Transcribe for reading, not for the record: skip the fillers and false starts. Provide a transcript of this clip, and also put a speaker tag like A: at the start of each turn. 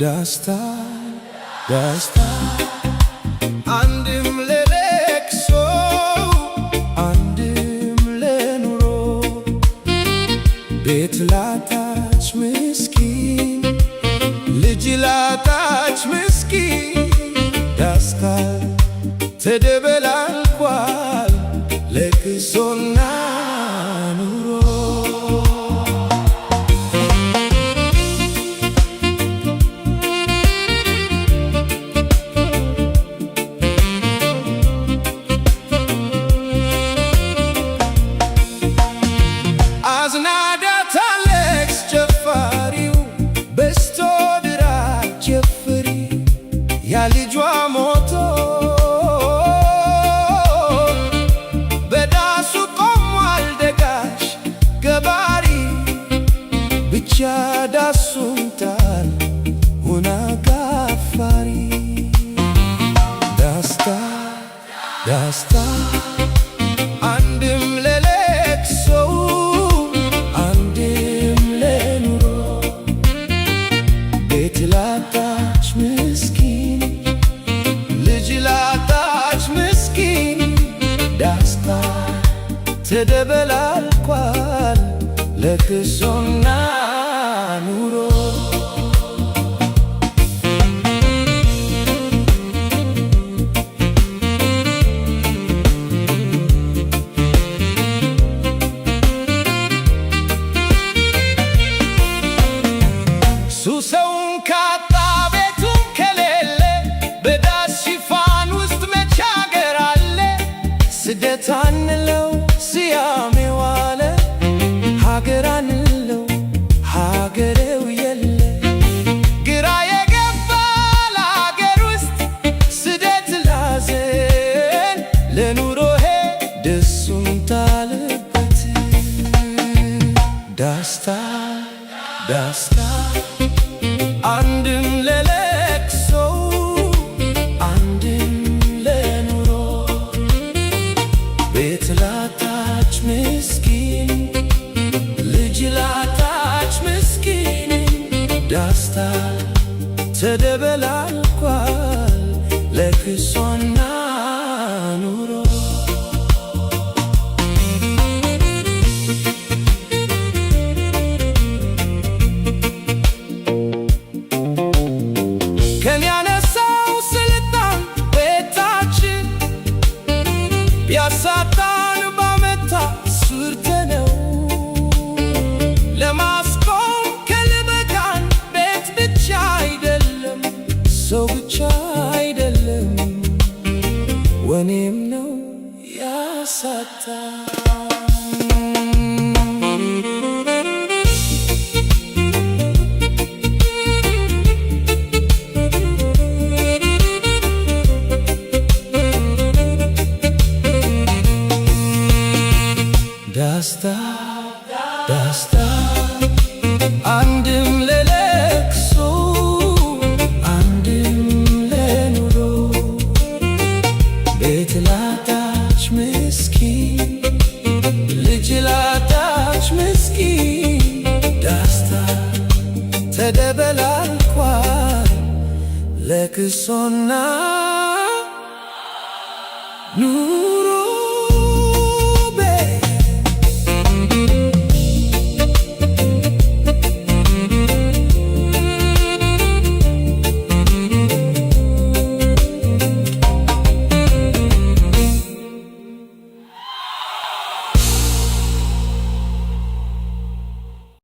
A: ደስታ ደስታ አንድም ለለቅሶ አንድም ለኑሮ ቤት ላጣች ምስኪን ልጅ ላጣች ምስኪን ደስታ ተደበላልቋል ለቅሶና ኑሮ አዝናዳታለች ጨፋሪው በስቶ ድራት ጨፍሪ ያ ልጇ ሞቶ በዳሱ ቆሟል ደጋሽ ገባሪ ብቻ ዳሱን ጣል ሆና ጋፋሪ ደስታ ደስታ አንድም ለለቅሶ አንድም ለኑሮ ቤት ላጣች ምስኪን ልጅ ላጣች ምስኪን ደስታ ተደበላልቋል ለቅሶና ኑሮ ሰውን ካጣ ቤቱን ከሌለ በዳስ ሽፋን ውስጥ መች አገር አለ? ስደት አንለው ስያሜው አለ ሀገር አንለው ሀገሬው የለ ግራ የገባ ለሀገር ውስጥ ስደት ላዘን ለኑሮሄ ደሱን ታለበት ደስታ ደስታ አንድም ለለቅሶ አንድም ለኑሮ ቤት ላጣች ምስኪን ልጅ ላጣች ምስኪን ደስታ ተደበላልቋል ለቅሶና ኑሮ ያሳጣን ባመታ ሱርተነው ለማስቆም ከልበቃን ቤት ብቻ አይደለም ሰው ብቻ አይደለም ወኔም ነው ያሳጣ ደስታ ደስታ አንድም ለለቅሶ አንድም ለኑሮ ቤት ላጣች ምስኪን ልጅ ላጣች ምስኪን ደስታ ተደበላልቋል ለቅሶና ኑሮ